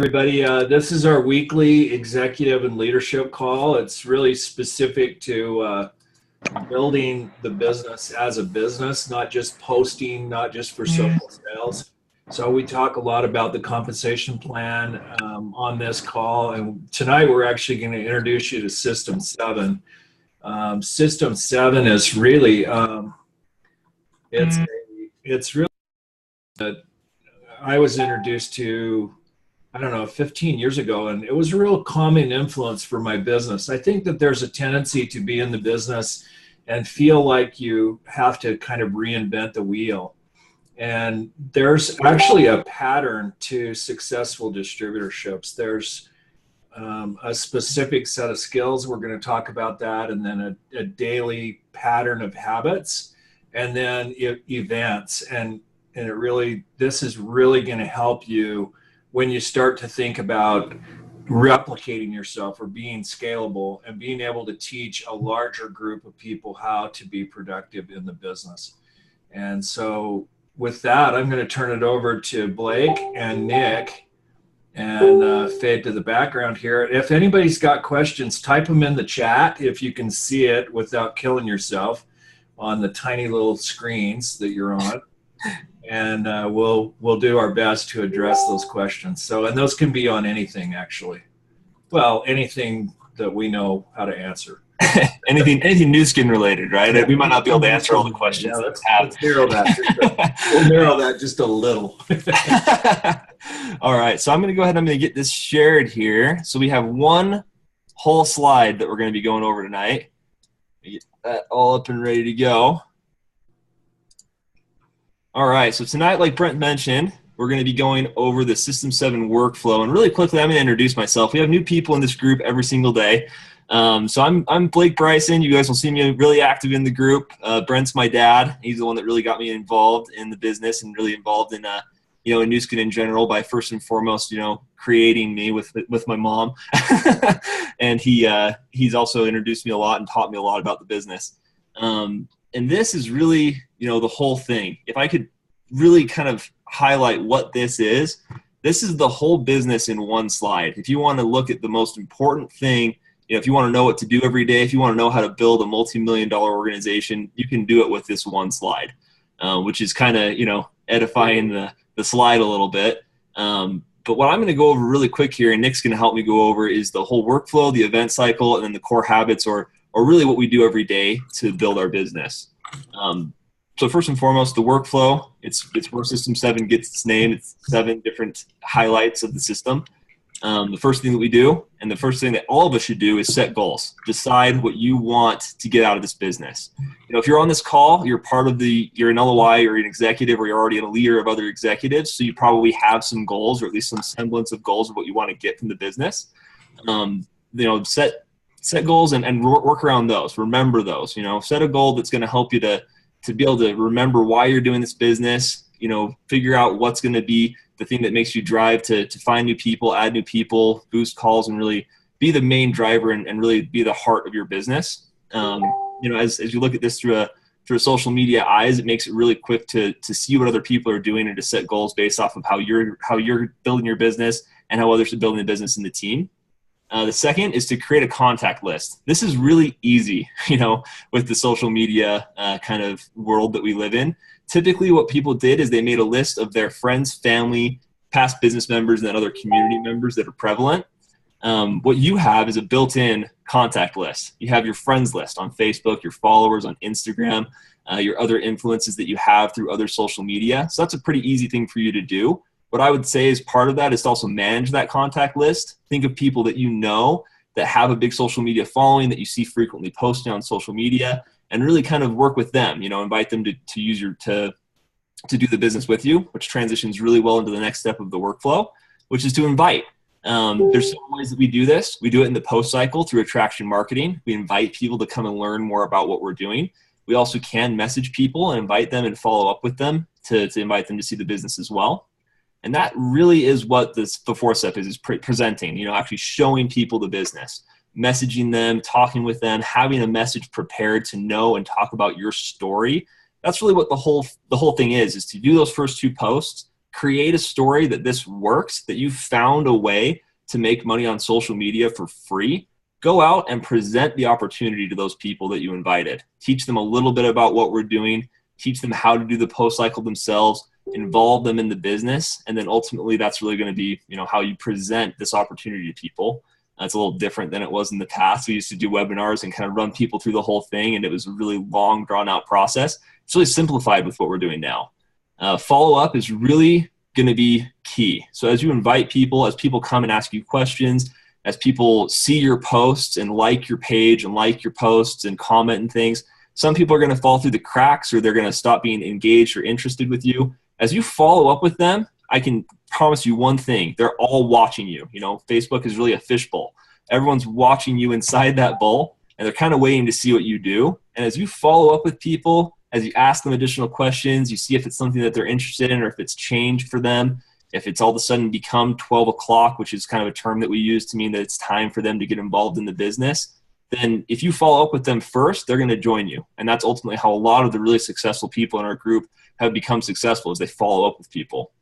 Everybody. This is our weekly executive and leadership call. It's really specific to building the business as a business, not just posting, not just for social sales. So we talk a lot about the compensation plan on this call. And tonight we're actually going to introduce you to System 7. System 7 is really, it's really, I was introduced to, I don't know, 15 years ago, and it was a real calming influence for my business. I think that there's a tendency to be in the business and feel like you have to kind of reinvent the wheel. And there's actually a pattern to successful distributorships. There's a specific set of skills. We're going to talk about that, and then a daily pattern of habits, and then events. And this is really going to help you when you start to think about replicating yourself or being scalable and being able to teach a larger group of people how to be productive in the business. And so with that, I'm going to turn it over to Blake and Nick and fade to the background here. If anybody's got questions, type them in the chat if you can see it without killing yourself on the tiny little screens that you're on. And we'll do our best to address those questions. So, and those can be on anything, actually. Well, anything that we know how to answer. anything new skin related, right? Yeah. We might not be able to answer all the questions. Yeah, let's narrow that. We'll narrow that just a little. All right, so I'm going to go ahead and I'm going to get this shared here. So we have one whole slide that we're going to be going over tonight. Get that all up and ready to go. All right, so tonight, like Brent mentioned, we're going to be going over the System 7 workflow. And really quickly, I'm going to introduce myself. We have new people in this group every single day. So I'm Blake Bryson. You guys will see me really active in the group. Brent's my dad. He's the one that really got me involved in the business and really involved in in Nu Skin in general by first and foremost, creating me with my mom. And he's also introduced me a lot and taught me a lot about the business. And this is really, the whole thing. If I could really kind of highlight what this is the whole business in one slide. If you want to look at the most important thing, if you want to know what to do every day, if you want to know how to build a multi-million-dollar organization, you can do it with this one slide, which is kind of, edifying the slide a little bit. But what I'm going to go over really quick here, and Nick's going to help me go over, is the whole workflow, the event cycle, and then the core habits, or really what we do every day to build our business. So first and foremost, the workflow, it's where System 7 gets its name. It's 7 different highlights of the system. The first thing that we do, and the first thing that all of us should do, is set goals. Decide what you want to get out of this business. If you're on this call, you're you're an LOI, you're an executive, or you're already a leader of other executives, so you probably have some goals, or at least some semblance of goals of what you want to get from the business. Set goals and work around those. Remember those. Set a goal that's going to help you to be able to remember why you're doing this business. Figure out what's going to be the thing that makes you drive to find new people, add new people, boost calls, and really be the main driver and really be the heart of your business. As you look at this through a social media eyes, it makes it really quick to see what other people are doing and to set goals based off of how you're building your business and how others are building the business in the team. The second is to create a contact list. This is really easy, with the social media kind of world that we live in. Typically what people did is they made a list of their friends, family, past business members, and then other community members that are prevalent. What you have is a built-in contact list. You have your friends list on Facebook, your followers on Instagram, your other influences that you have through other social media. So that's a pretty easy thing for you to do. What I would say is part of that is to also manage that contact list. Think of people that that have a big social media following that you see frequently posting on social media, and really kind of work with them, invite them to use to do the business with you, which transitions really well into the next step of the workflow, which is to invite. There's several ways that we do this. We do it in the post cycle through attraction marketing. We invite people to come and learn more about what we're doing. We also can message people and invite them and follow up with them to invite them to see the business as well. And that really is what the fourth step is presenting, actually showing people the business, messaging them, talking with them, having a message prepared to know and talk about your story. That's really what the whole thing is to do those first 2 posts, create a story that this works, that you found a way to make money on social media for free. Go out and present the opportunity to those people that you invited. Teach them a little bit about what we're doing, teach them how to do the post cycle themselves, involve them in the business. And then ultimately that's really going to be, how you present this opportunity to people. It's a little different than it was in the past. We used to do webinars and kind of run people through the whole thing, and it was a really long, drawn-out process. It's really simplified with what we're doing now. Follow-up is really going to be key. So as you invite people, as people come and ask you questions, as people see your posts and like your page and like your posts and comment and things, some people are going to fall through the cracks, or they're going to stop being engaged or interested with you. As you follow up with them, I can promise you one thing: they're all watching you. Facebook is really a fishbowl. Everyone's watching you inside that bowl, and they're kind of waiting to see what you do. And as you follow up with people, as you ask them additional questions, you see if it's something that they're interested in, or if it's changed for them, if it's all of a sudden become 12 o'clock, which is kind of a term that we use to mean that it's time for them to get involved in the business, then if you follow up with them first, they're going to join you. And that's ultimately how a lot of the really successful people in our group have become successful, is they follow up with people.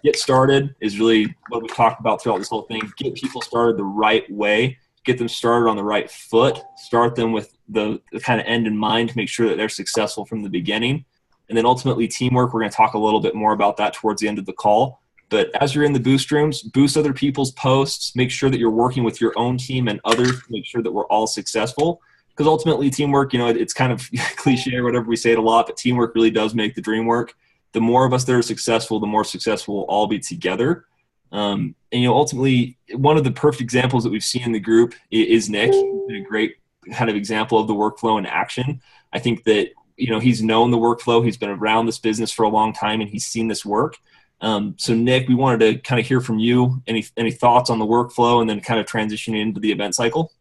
Get started is really what we've talked about throughout this whole thing. Get people started the right way. Get them started on the right foot. Start them with the kind of end in mind to make sure that they're successful from the beginning. And then ultimately teamwork, we're going to talk a little bit more about that towards the end of the call. But as you're in the boost rooms, boost other people's posts. Make sure that you're working with your own team and others to make sure that we're all successful. Because ultimately teamwork, it's kind of cliche or whatever, we say it a lot, but teamwork really does make the dream work. The more of us that are successful, the more successful we'll all be together. And ultimately, one of the perfect examples that we've seen in the group is Nick. He's been a great kind of example of the workflow in action. I think that, he's known the workflow. He's been around this business for a long time, and he's seen this work. So Nick, we wanted to kind of hear from you. Any thoughts on the workflow, and then kind of transitioning into the event cycle?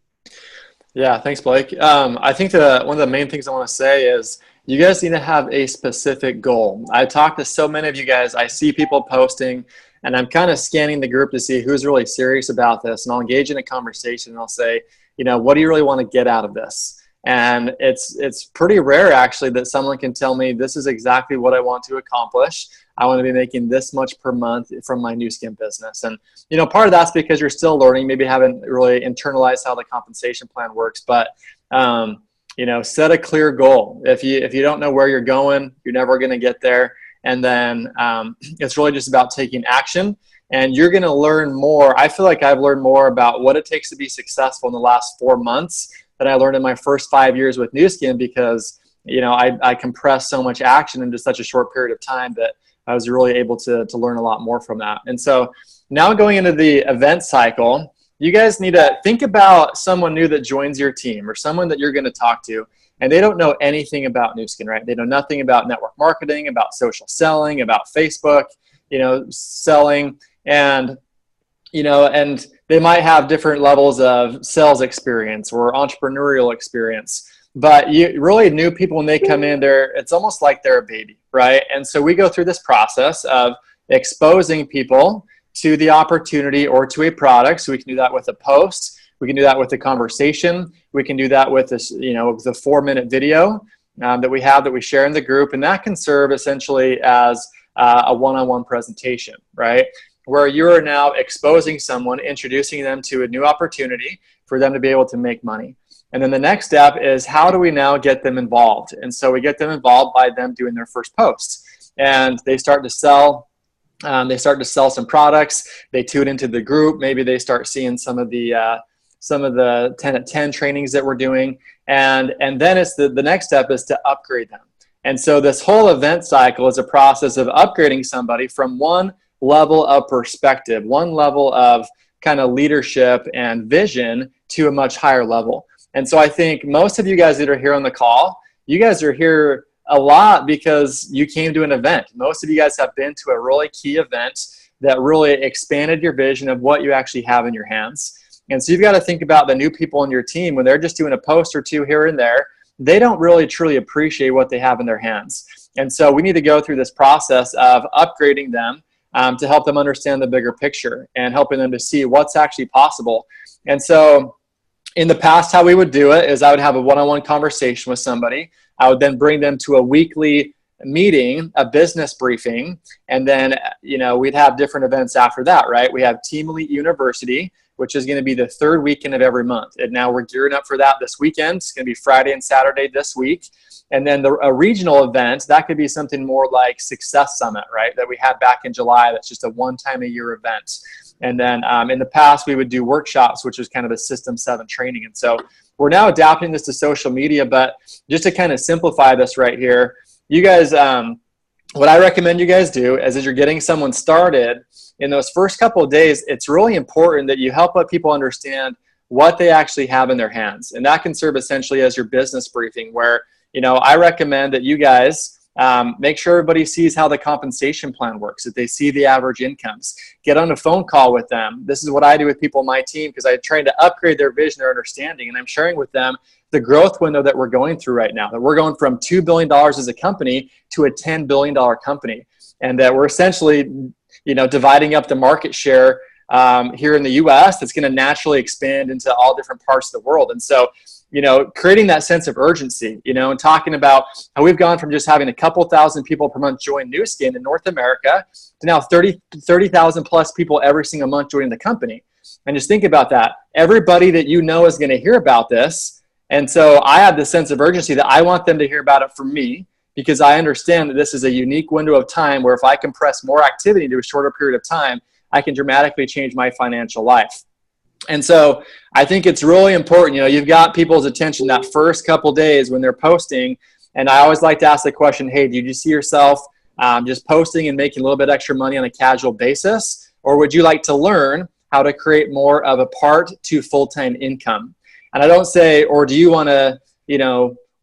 Yeah, thanks, Blake. I think one of the main things I want to say is you guys need to have a specific goal. I talk to so many of you guys. I see people posting, and I'm kind of scanning the group to see who's really serious about this. And I'll engage in a conversation, and I'll say, what do you really want to get out of this? And it's pretty rare, actually, that someone can tell me this is exactly what I want to accomplish. I want to be making this much per month from my Nu Skin business. And, part of that's because you're still learning, maybe haven't really internalized how the compensation plan works. But, set a clear goal. If you don't know where you're going, you're never going to get there. And then it's really just about taking action. And you're going to learn more. I feel like I've learned more about what it takes to be successful in the last 4 months than I learned in my first 5 years with Nu Skin, because, I compressed so much action into such a short period of time that I was really able to learn a lot more from that. And so now going into the event cycle, you guys need to think about someone new that joins your team, or someone that you're going to talk to, and they don't know anything about Nu Skin, right? They know nothing about network marketing, about social selling, about Facebook, selling, and they might have different levels of sales experience or entrepreneurial experience. But you really new people, when they come in there, it's almost like they're a baby, right? And so we go through this process of exposing people to the opportunity or to a product. So we can do that with a post. We can do that with a conversation. We can do that with this, the 4-minute video that we share in the group. And that can serve essentially as a one-on-one presentation, right? Where you're now exposing someone, introducing them to a new opportunity for them to be able to make money. And then the next step is, how do we now get them involved? And so we get them involved by them doing their first post. And they start to sell. They start to sell some products. They tune into the group. Maybe they start seeing some of the 10 at 10 trainings that we're doing. And then it's the next step is to upgrade them. And so this whole event cycle is a process of upgrading somebody from one level of perspective, one level of kind of leadership and vision, to a much higher level. And so I think most of you guys that are here on the call, you guys are here a lot because you came to an event. Most of you guys have been to a really key event that really expanded your vision of what you actually have in your hands. And so you've got to think about the new people in your team. When they're just doing a post or two here and there, they don't really truly appreciate what they have in their hands. And so we need to go through this process of upgrading them to help them understand the bigger picture and helping them to see what's actually possible. And so in the past, how we would do it is I would have a one-on-one conversation with somebody. I would then bring them to a weekly meeting, a business briefing, and then, we'd have different events after that, right? We have Team Elite University, which is going to be the third weekend of every month. And now we're gearing up for that this weekend. It's going to be Friday and Saturday this week. And then a regional event, that could be something more like Success Summit, right? That we had back in July. That's just a one-time-a-year event. And then in the past, we would do workshops, which was kind of a System 7 training. And so we're now adapting this to social media. But just to kind of simplify this right here, you guys, what I recommend you guys do is as you're getting someone started, in those first couple of days, it's really important that you help let people understand what they actually have in their hands. And that can serve essentially as your business briefing where, I recommend that you guys make sure everybody sees how the compensation plan works, that they see the average incomes. Get on a phone call with them. This is what I do with people on my team because I'm trying to upgrade their vision, their understanding, and I'm sharing with them the growth window that we're going through right now, that we're going from $2 billion as a company to a $10 billion company, and that we're essentially dividing up the market share here in the U.S. that's going to naturally expand into all different parts of the world. And so, creating that sense of urgency, and talking about how we've gone from just having a couple thousand people per month join Nu Skin in North America to now 30,000 plus people every single month joining the company. And just think about that. Everybody that is going to hear about this. And so I have this sense of urgency that I want them to hear about it from me, because I understand that this is a unique window of time where if I compress more activity into a shorter period of time, I can dramatically change my financial life. And so I think it's really important, you've got people's attention that first couple days when they're posting. And I always like to ask the question, hey, do you see yourself just posting and making a little bit extra money on a casual basis? Or would you like to learn how to create more of a part to full-time income? And I don't say, or do you want to,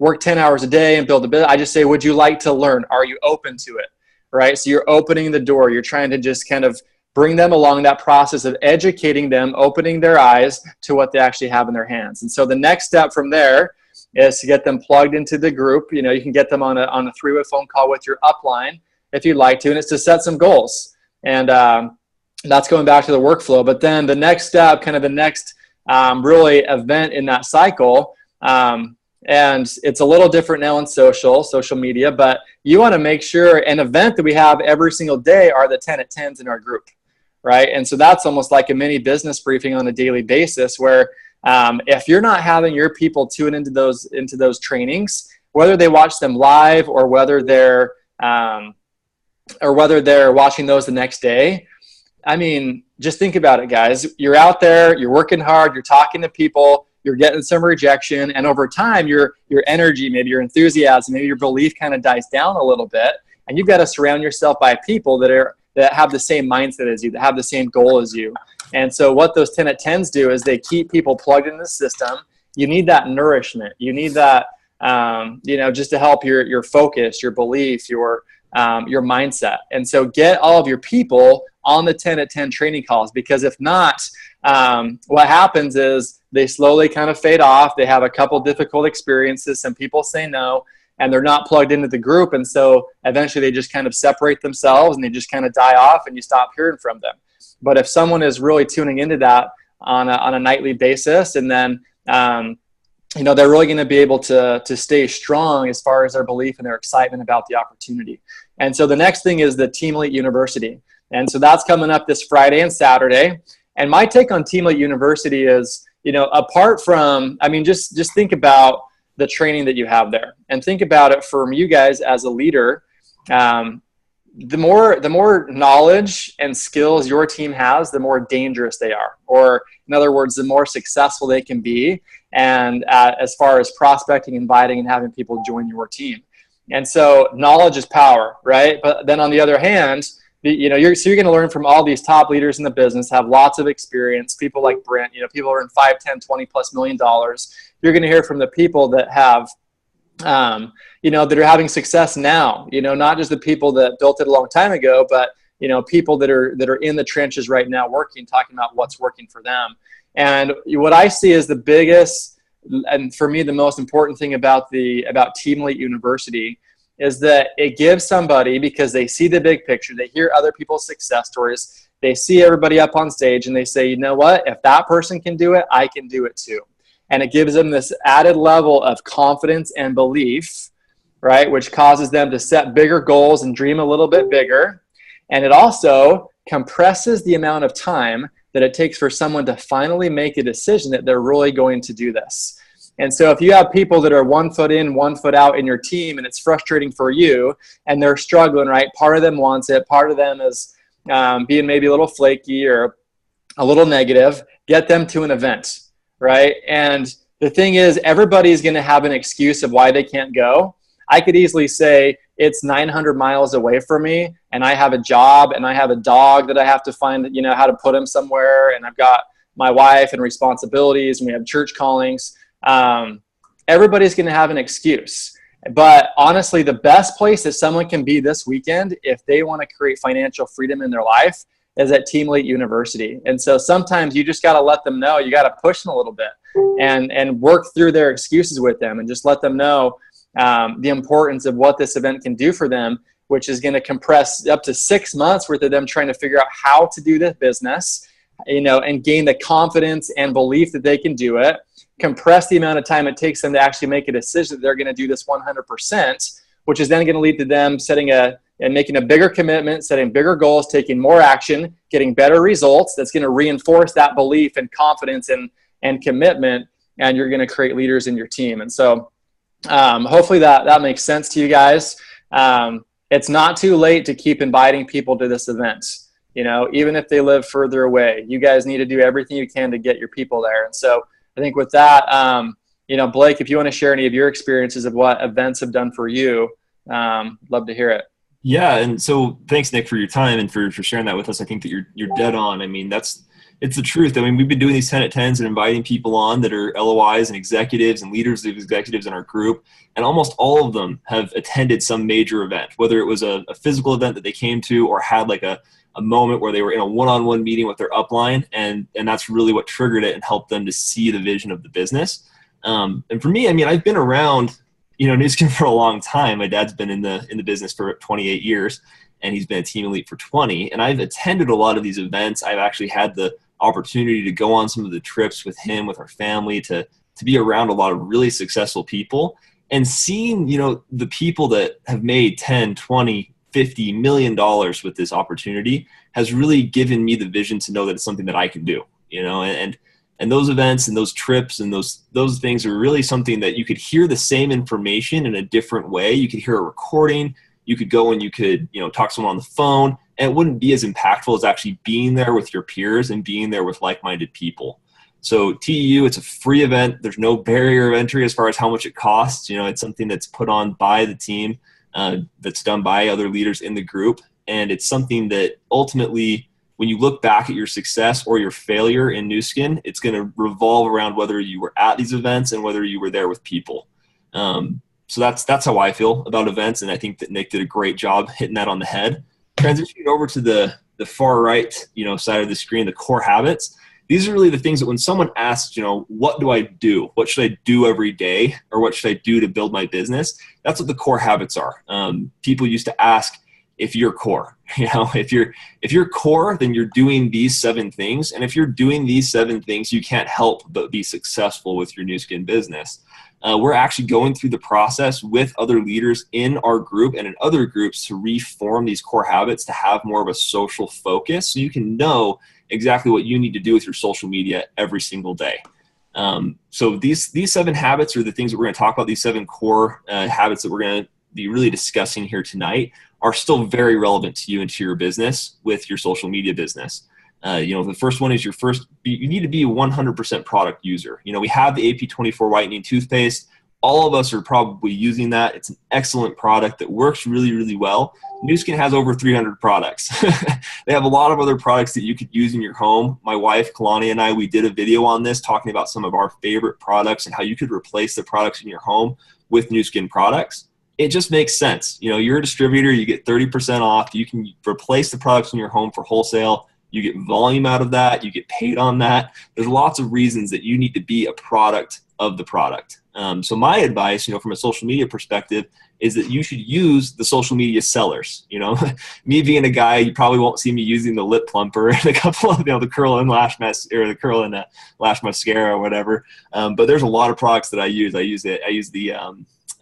work 10 hours a day and build a business? I just say, would you like to learn? Are you open to it? Right? So you're opening the door. You're trying to just kind of bring them along that process of educating them, opening their eyes to what they actually have in their hands. And so the next step from there is to get them plugged into the group. You can get them on a three-way phone call with your upline if you'd like to, and it's to set some goals. And that's going back to the workflow. But then the next step, kind of the next really event in that cycle, and it's a little different now on social media, but you want to make sure an event that we have every single day are the 10 at 10s in our group, right? And so that's almost like a mini business briefing on a daily basis where if you're not having your people tune into those trainings, whether they watch them live or whether they're watching those the next day, I mean, just think about it, guys. You're out there, you're working hard, you're talking to people, you're getting some rejection, and over time, your energy, maybe your enthusiasm, maybe your belief kind of dies down a little bit, and you've got to surround yourself by people that have the same mindset as you, that have the same goal as you. And so what those 10 at 10s do is they keep people plugged in the system. You need that nourishment. You need that, just to help your focus, your belief, your mindset. And so get all of your people on the 10 at 10 training calls, because if not, what happens is they slowly kind of fade off. They have a couple difficult experiences. Some people say no, and they're not plugged into the group. And so eventually they just kind of separate themselves and they just kind of die off and you stop hearing from them. But if someone is really tuning into that on a nightly basis, and then, they're really going to be able to stay strong as far as their belief and their excitement about the opportunity. And so the next thing is the Team Elite University. And so that's coming up this Friday and Saturday. And my take on Team Elite University is, apart from, just think about the training that you have there, and think about it from you guys as a leader. The more knowledge and skills your team has, the more dangerous they are. Or in other words, the more successful they can be. And as far as prospecting, inviting, and having people join your team. And so knowledge is power, right? But then on the other hand, you're going to learn from all these top leaders in the business, have lots of experience, people like Brent, people are in 5, 10, 20 plus $1 million. You're going to hear from the people that have, that are having success now, not just the people that built it a long time ago, but, people that are in the trenches right now working, talking about what's working for them. And what I see is the biggest, and for me, the most important thing about Team Elite University is that it gives somebody, because they see the big picture, they hear other people's success stories, they see everybody up on stage, and they say, you know what, if that person can do it, I can do it too. And it gives them this added level of confidence and belief right? Which causes them to set bigger goals and dream a little bit bigger. And it also compresses the amount of time that it takes for someone to finally make a decision that they're really going to do this. And so if you have people that are 1 foot in, 1 foot out in your team, and it's frustrating for you, and they're struggling, right? Part of them wants it. Part of them is being maybe a little flaky or a little negative. Get them to an event, right? And the thing is, everybody's going to have an excuse of why they can't go. I could easily say it's 900 miles away from me, and I have a job, and I have a dog that I have to find, you know, how to put him somewhere, and I've got my wife and responsibilities, and we have church callings. Everybody's going to have an excuse. But honestly, the best place that someone can be this weekend, if they want to create financial freedom in their life, is at Team Elite University. And so sometimes you just got to let them know, you got to push them a little bit and work through their excuses with them, and just let them know the importance of what this event can do for them, which is going to compress up to 6 months worth of them trying to figure out how to do this business, you know, and gain the confidence and belief that they can do it, compress the amount of time it takes them to actually make a decision that they're going to do this 100%, which is then going to lead to them making a bigger commitment, setting bigger goals, taking more action, getting better results. That's going to reinforce that belief and confidence and commitment, and you're going to create leaders in your team. And so hopefully that makes sense to you guys. It's not too late to keep inviting people to this event. You know, even if they live further away, you guys need to do everything you can to get your people there. And so I think with that, you know, Blake, if you want to share any of your experiences of what events have done for you, love to hear it. Yeah. And so thanks, Nick, for your time and for sharing that with us. I think that you're dead on. I mean, it's the truth. I mean, we've been doing these 10 at 10s and inviting people on that are LOIs and executives and leaders of executives in our group. And almost all of them have attended some major event, whether it was a physical event that they came to or had like a moment where they were in a one-on-one meeting with their upline. And that's really what triggered it and helped them to see the vision of the business. And for me, I mean, I've been around, you know, Nu Skin for a long time. My dad's been in the business for 28 years, and he's been a Team Elite for 20. And I've attended a lot of these events. I've actually had the opportunity to go on some of the trips with him, with our family, to be around a lot of really successful people, and seeing, you know, the people that have made 10, 20, $50 million with this opportunity has really given me the vision to know that it's something that I can do, you know, and those events and those trips and those things are really something that you could hear the same information in a different way. You could hear a recording, you could go and you could, you know, talk to someone on the phone, and it wouldn't be as impactful as actually being there with your peers and being there with like-minded people. So TEU, it's a free event. There's no barrier of entry as far as how much it costs. You know, it's something that's put on by the team, that's done by other leaders in the group. And it's something that ultimately, when you look back at your success or your failure in Nu Skin, it's going to revolve around whether you were at these events and whether you were there with people. So that's how I feel about events. And I think that Nick did a great job hitting that on the head. Transitioning over to the far right, you know, side of the screen, the core habits. These are really the things that when someone asks, you know, what do I do? What should I do every day? Or what should I do to build my business? That's what the core habits are. People used to ask if you're core. You know, if you're core, then you're doing these 7 things. And if you're doing these 7 things, you can't help but be successful with your Nu Skin business. We're actually going through the process with other leaders in our group and in other groups to reform these core habits to have more of a social focus, so you can know exactly what you need to do with your social media every single day. So these 7 habits are the things that we're going to talk about. These 7 core habits that we're going to be really discussing here tonight are still very relevant to you and to your business with your social media business. You know, the first one is you need to be a 100% product user. You know, we have the AP24 whitening toothpaste. All of us are probably using that. It's an excellent product that works really, really well. Nu Skin has over 300 products. They have a lot of other products that you could use in your home. My wife, Kalani, and I, we did a video on this talking about some of our favorite products and how you could replace the products in your home with Nu Skin products. It just makes sense. You know, you're a distributor, you get 30% off. You can replace the products in your home for wholesale. You get volume out of that. You get paid on that. There's lots of reasons that you need to be a product of the product. So my advice, you know, from a social media perspective, is that you should use the social media sellers. You know, me being a guy, you probably won't see me using the lip plumper and a couple of, you know, the curl and lash lash mascara or whatever. But there's a lot of products that I use. I use the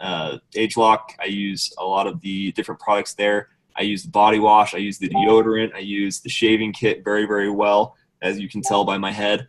ageLOC. I use a lot of the different products there. I use the body wash. I use the deodorant. I use the shaving kit very, very well, as you can tell by my head.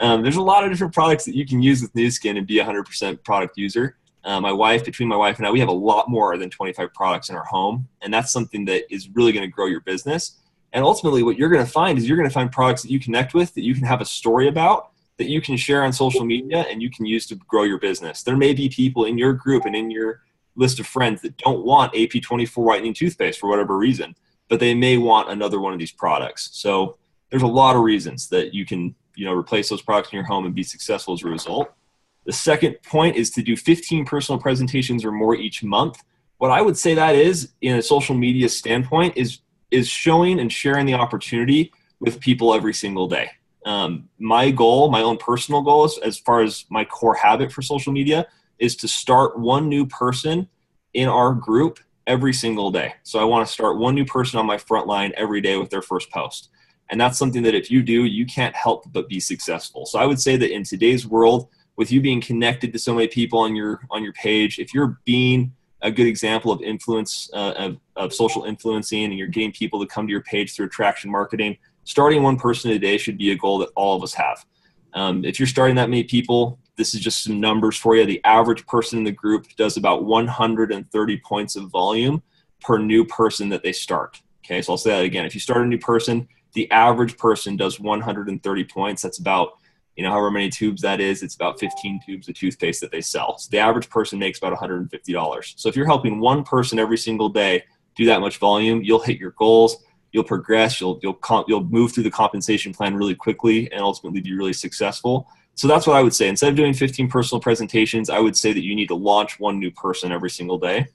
There's a lot of different products that you can use with Nu Skin and be a 100% product user. Between my wife and I, we have a lot more than 25 products in our home. And that's something that is really going to grow your business. And ultimately what you're going to find is you're going to find products that you connect with, that you can have a story about, that you can share on social media and you can use to grow your business. There may be people in your group and in your list of friends that don't want AP24 whitening toothpaste for whatever reason, but they may want another one of these products. So there's a lot of reasons that you can, replace those products in your home and be successful as a result. The second point is to do 15 personal presentations or more each month. What I would say that is, in a social media standpoint, is showing and sharing the opportunity with people every single day. My goal, my own personal goal, as far as my core habit for social media, is to start one new person in our group every single day. So I want to start one new person on my front line every day with their first post. And that's something that if you do, you can't help but be successful. So I would say that in today's world, with you being connected to so many people on your page, if you're being a good example of influence, of social influencing, and you're getting people to come to your page through attraction marketing, starting one person a day should be a goal that all of us have. If you're starting that many people, this is just some numbers for you. The average person in the group does about 130 points of volume per new person that they start. Okay, so I'll say that again. If you start a new person, the average person does 130 points. That's about, however many tubes that is, it's about 15 tubes of toothpaste that they sell. So the average person makes about $150. So if you're helping one person every single day do that much volume, you'll hit your goals, you'll progress, you'll move through the compensation plan really quickly and ultimately be really successful. So that's what I would say. Instead of doing 15 personal presentations, I would say that you need to launch one new person every single day.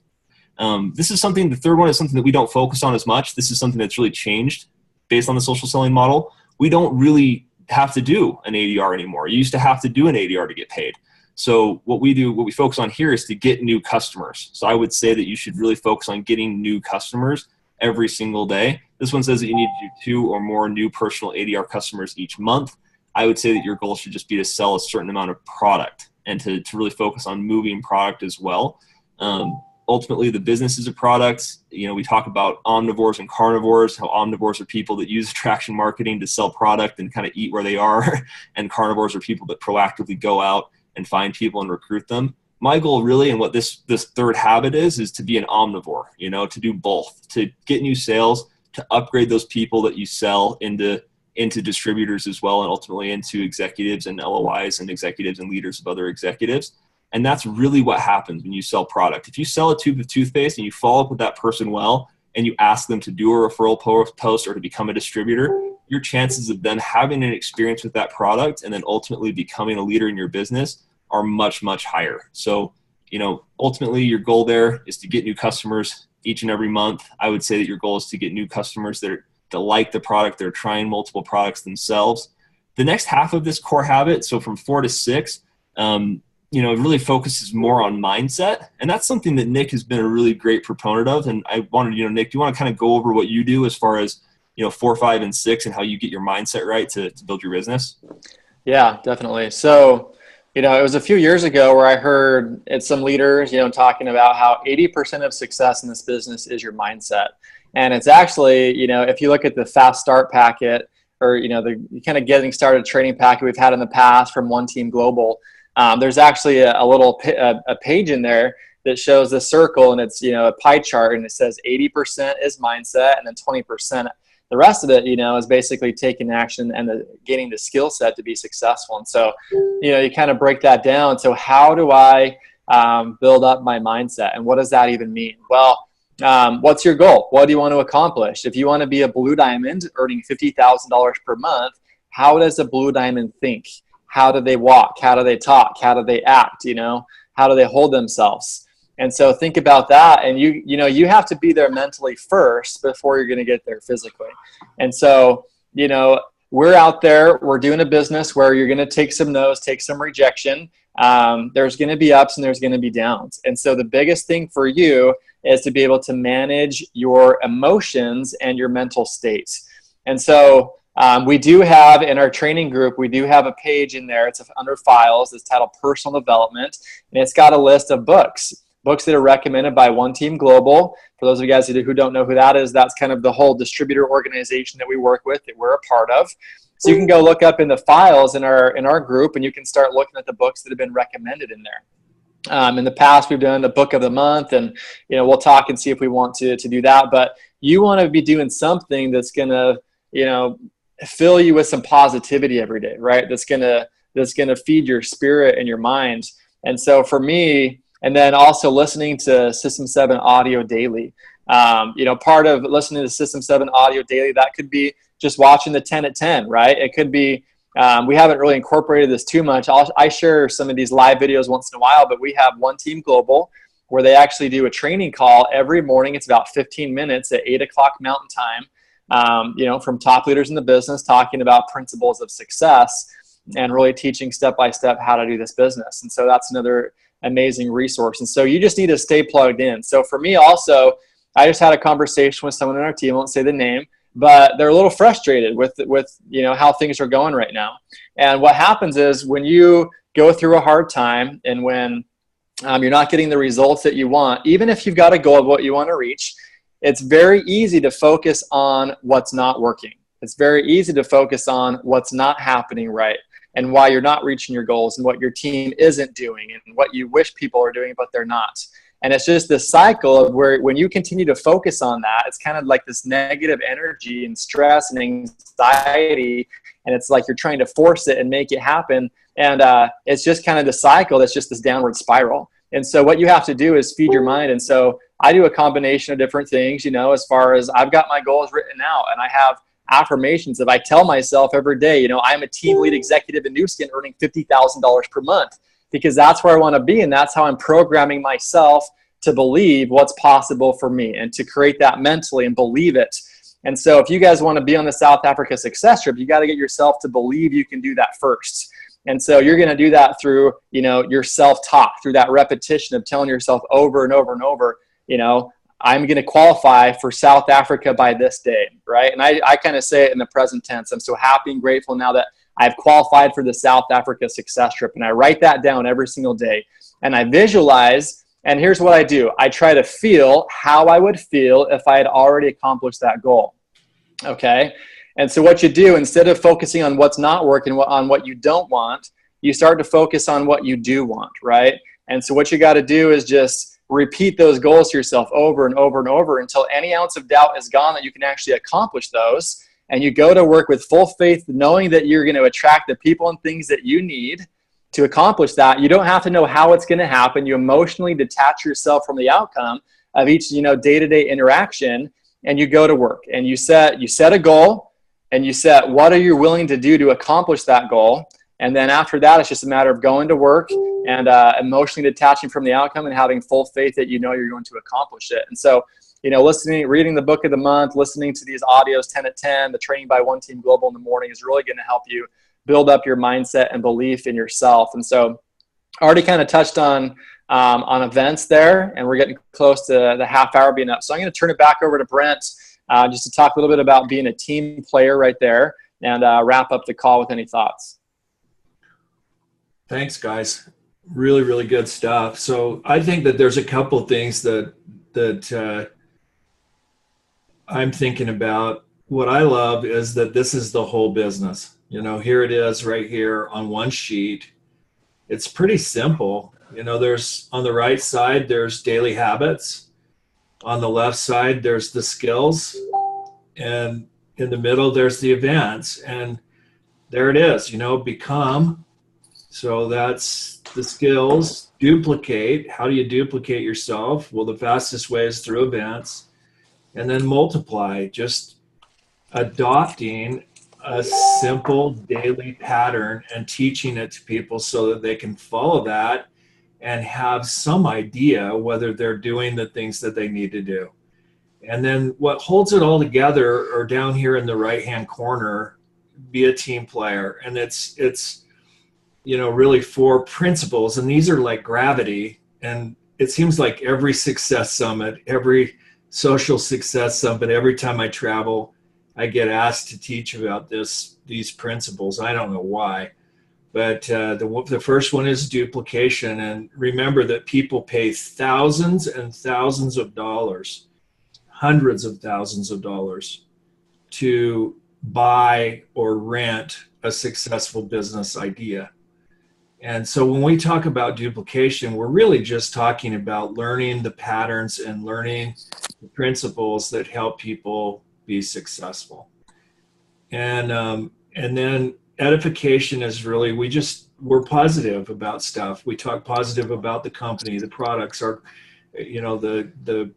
The third one is something that we don't focus on as much. This is something that's really changed based on the social selling model. We don't really have to do an ADR anymore. You used to have to do an ADR to get paid. So what we focus on here is to get new customers. So I would say that you should really focus on getting new customers every single day. This one says that you need to do 2 or more new personal ADR customers each month. I would say that your goal should just be to sell a certain amount of product and to really focus on moving product as well. Ultimately, the business is a product. We talk about omnivores and carnivores, how omnivores are people that use attraction marketing to sell product and kind of eat where they are. And carnivores are people that proactively go out and find people and recruit them. My goal really, and what this third habit is to be an omnivore, to do both, to get new sales, to upgrade those people that you sell into distributors as well, and ultimately into executives and LOIs and executives and leaders of other executives. And that's really what happens when you sell product. If you sell a tube of toothpaste and you follow up with that person well, and you ask them to do a referral post or to become a distributor, your chances of them having an experience with that product and then ultimately becoming a leader in your business are much, much higher. So, ultimately your goal there is to get new customers each and every month. I would say that your goal is to get new customers that like the product, they're trying multiple products themselves. The next half of this core habit, so from 4 to 6, it really focuses more on mindset. And that's something that Nick has been a really great proponent of. And I wanted, Nick, do you want to kind of go over what you do as far as, 4, 5, and 6 and how you get your mindset right to build your business? Yeah, definitely. So, it was a few years ago where I heard some leaders, talking about how 80% of success in this business is your mindset. And it's actually, if you look at the fast start packet or, the kind of getting started training packet we've had in the past from One Team Global, there's actually a little page in there that shows the circle, and it's, a pie chart, and it says 80% is mindset, and then 20%, the rest of it, is basically taking action and gaining the skill set to be successful. And so, you kind of break that down. So how do I build up my mindset, and what does that even mean? Well, what's your goal? What do you want to accomplish? If you want to be a blue diamond earning $50,000 per month, how does a blue diamond think? How do they walk? How do they talk? How do they act? How do they hold themselves? And so think about that. And you have to be there mentally first before you're going to get there physically. And so, we're out there, we're doing a business where you're going to take some no's, take some rejection. There's going to be ups and there's going to be downs. And so the biggest thing for you is to be able to manage your emotions and your mental states. And so, We do have in our training group, we do have a page in there. It's under files. It's titled Personal Development, and it's got a list of books that are recommended by One Team Global. For those of you guys who don't know who that is, that's kind of the whole distributor organization that we work with, that we're a part of. So you can go look up in the files in our group, and you can start looking at the books that have been recommended in there. In the past, we've done the book of the month, and we'll talk and see if we want to do that. But you want to be doing something that's going to fill you with some positivity every day, right? That's gonna feed your spirit and your mind. And so for me, and then also listening to System 7 audio daily. Part of listening to System 7 audio daily, that could be just watching the 10 at 10, right? It could be, we haven't really incorporated this too much. I share some of these live videos once in a while, but we have One Team Global where they actually do a training call every morning. It's about 15 minutes at 8 o'clock Mountain Time. From top leaders in the business, talking about principles of success and really teaching step-by-step how to do this business. And so that's another amazing resource. And so you just need to stay plugged in. So for me also, I just had a conversation with someone in our team, I won't say the name, but they're a little frustrated with how things are going right now. And what happens is when you go through a hard time and when you're not getting the results that you want, even if you've got a goal of what you want to reach, it's very easy to focus on what's not working. It's very easy to focus on what's not happening right and why you're not reaching your goals and what your team isn't doing and what you wish people are doing, but they're not. And it's just this cycle of where when you continue to focus on that, it's kind of like this negative energy and stress and anxiety. And it's like you're trying to force it and make it happen. And it's just kind of the cycle that's just this downward spiral. And so what you have to do is feed your mind. And so I do a combination of different things, as far as I've got my goals written out and I have affirmations that I tell myself every day. I'm a team lead executive in Nu Skin earning $50,000 per month because that's where I want to be. And that's how I'm programming myself to believe what's possible for me and to create that mentally and believe it. And so if you guys want to be on the South Africa success trip, you got to get yourself to believe you can do that first. And so you're going to do that through, your self-talk, through that repetition of telling yourself over and over and over, I'm going to qualify for South Africa by this day, right? And I kind of say it in the present tense. I'm so happy and grateful now that I've qualified for the South Africa success trip. And I write that down every single day. And I visualize, and here's what I do. I try to feel how I would feel if I had already accomplished that goal, okay? And so what you do, instead of focusing on what's not working, on what you don't want, you start to focus on what you do want, right? And so what you got to do is just repeat those goals to yourself over and over and over until any ounce of doubt is gone that you can actually accomplish those. And you go to work with full faith, knowing that you're going to attract the people and things that you need to accomplish that. You don't have to know how it's going to happen. You emotionally detach yourself from the outcome of each, day-to-day interaction, and you go to work and you set a goal and you set what are you willing to do to accomplish that goal. And then after that, it's just a matter of going to work and emotionally detaching from the outcome and having full faith that you're going to accomplish it. And so, reading the book of the month, listening to these audios 10 at 10, the training by One Team Global in the morning is really going to help you build up your mindset and belief in yourself. And so I already kind of touched on events there, and we're getting close to the half hour being up. So I'm going to turn it back over to Brent just to talk a little bit about being a team player right there and wrap up the call with any thoughts. Thanks, guys. Really, really good stuff. So I think that there's a couple things that I'm thinking about. What I love is that this is the whole business. Here it is right here on one sheet. It's pretty simple. There's on the right side, there's daily habits. On the left side, there's the skills. And in the middle, there's the events. And there it is, become. So that's the skills. Duplicate. How do you duplicate yourself? Well, the fastest way is through events. And then multiply. Just adopting a simple daily pattern and teaching it to people so that they can follow that and have some idea whether they're doing the things that they need to do. And then what holds it all together are down here in the right-hand corner, be a team player. And it's really 4 principles. And these are like gravity. And it seems like every success summit, every social success summit, every time I travel, I get asked to teach about these principles. I don't know why, but the first one is duplication. And remember that people pay thousands and thousands of dollars, hundreds of thousands of dollars to buy or rent a successful business idea. And so when we talk about duplication, we're really just talking about learning the patterns and learning the principles that help people be successful. And then edification is really, we're positive about stuff. We talk positive about the company, the products, the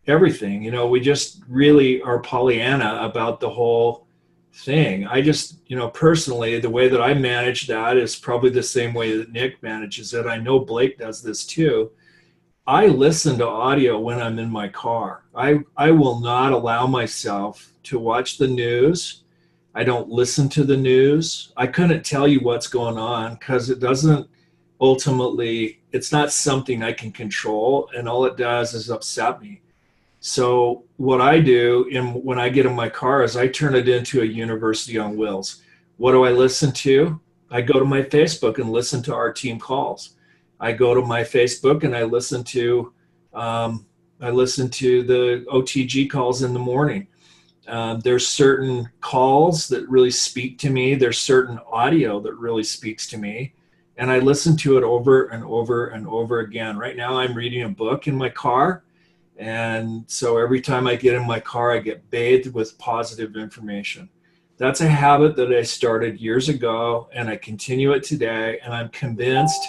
everything. We just really are Pollyanna about the whole thing. I just, personally, the way that I manage that is probably the same way that Nick manages it. I know Blake does this too. I listen to audio when I'm in my car. I will not allow myself to watch the news. I don't listen to the news. I couldn't tell you what's going on because it doesn't ultimately, it's not something I can control, and all it does is upset me. So what I do when I get in my car is I turn it into a university on wheels. What do I listen to? I go to my Facebook and listen to our team calls. I go to my Facebook and I listen to the OTG calls in the morning. There's certain calls that really speak to me. There's certain audio that really speaks to me. And I listen to it over and over and over again. Right now I'm reading a book in my car. And so every time I get in my car, I get bathed with positive information. That's a habit that I started years ago, and I continue it today. And I'm convinced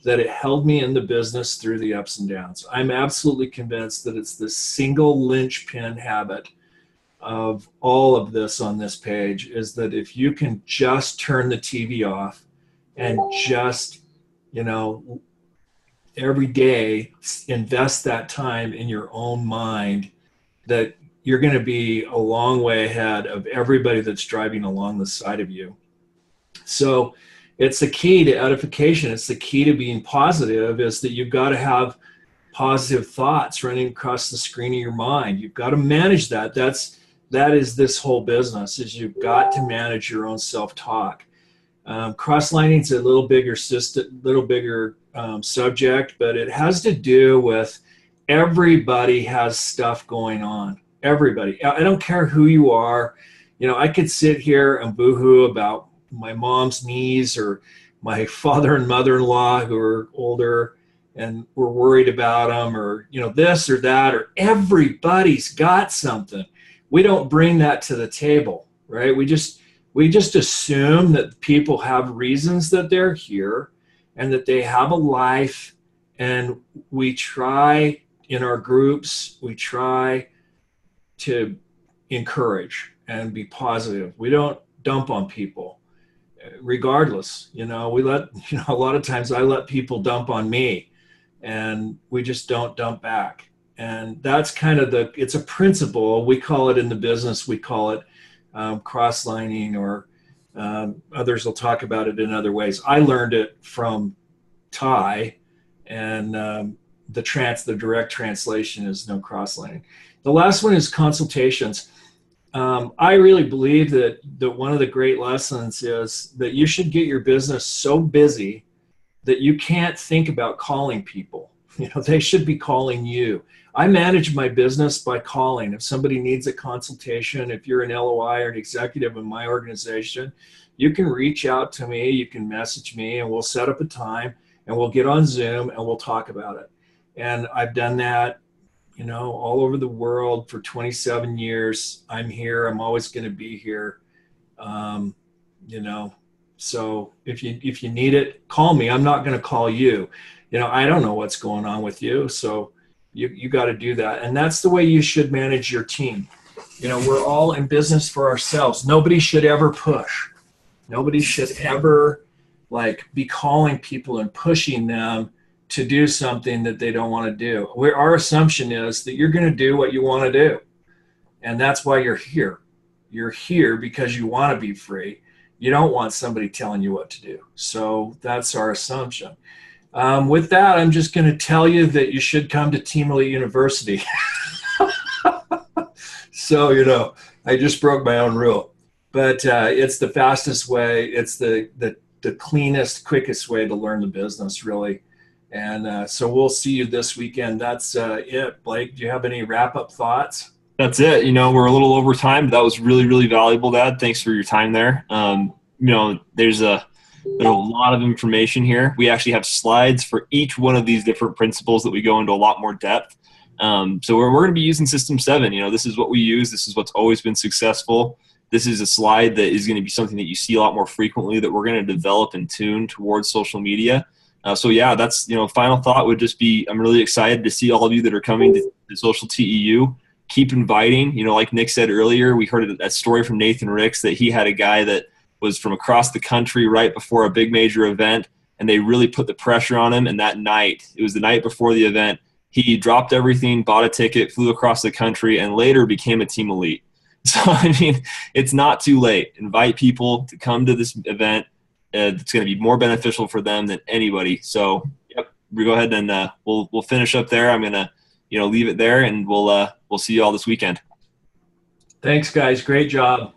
that it held me in the business through the ups and downs. I'm absolutely convinced that it's the single linchpin habit of all of this on this page, is that if you can just turn the TV off and just, every day invest that time in your own mind, that you're going to be a long way ahead of everybody that's driving along the side of you. So it's the key to edification. It's the key to being positive, is that you've got to have positive thoughts running across the screen of your mind. You've got to manage that. That is this whole business, is you've got to manage your own self-talk. Cross-lining is a little bigger subject, but it has to do with everybody has stuff going on. Everybody. I don't care who you are. I could sit here and boohoo about my mom's knees, or my father and mother-in-law who are older and we're worried about them, or this or that, or everybody's got something. We don't bring that to the table, right? We just assume that people have reasons that they're here and that they have a life, and we try in our groups, we try to encourage and be positive. We don't dump on people, regardless. We let, a lot of times I let people dump on me, and we just don't dump back. And that's kind of it's a principle. We call it in the business, we call it cross-lining, or others will talk about it in other ways. I learned it from Ty, and the direct translation is no cross-lining. The last one is consultations. I really believe that one of the great lessons is that you should get your business so busy that you can't think about calling people. They should be calling you. I manage my business by calling. If somebody needs a consultation, if you're an LOI or an executive in my organization, you can reach out to me, you can message me, and we'll set up a time, and we'll get on Zoom and we'll talk about it. And I've done that, all over the world for 27 years. I'm here. I'm always going to be here. So if you need it, call me. I'm not going to call you. I don't know what's going on with you. So you got to do that. And that's the way you should manage your team. We're all in business for ourselves. Nobody should ever push. Nobody should ever be calling people and pushing them to do something that they don't want to do. Our assumption is that you're going to do what you want to do. And that's why you're here. You're here because you want to be free. You don't want somebody telling you what to do. So that's our assumption. With that, I'm just going to tell you that you should come to Team Elite University. So, I just broke my own rule, but it's the fastest way. It's the cleanest, quickest way to learn the business, really. And so we'll see you this weekend. That's it. Blake, do you have any wrap-up thoughts? That's it. We're a little over time, but that was really, really valuable, Dad. Thanks for your time there. There's a lot of information here. We actually have slides for each one of these different principles that we go into a lot more depth. So we're going to be using System 7. This is what we use. This is what's always been successful. This is a slide that is going to be something that you see a lot more frequently that we're going to develop and tune towards social media. So yeah, that's, final thought would just be, I'm really excited to see all of you that are coming to Social TEU. Keep inviting. Like Nick said earlier, we heard a story from Nathan Ricks that he had a guy that was from across the country right before a big major event, and they really put the pressure on him. And that night, it was the night before the event, he dropped everything, bought a ticket, flew across the country, and later became a team elite. So, it's not too late. Invite people to come to this event. It's going to be more beneficial for them than anybody. So, yep, we go ahead and we'll finish up there. I'm going to, leave it there, and we'll see you all this weekend. Thanks, guys. Great job.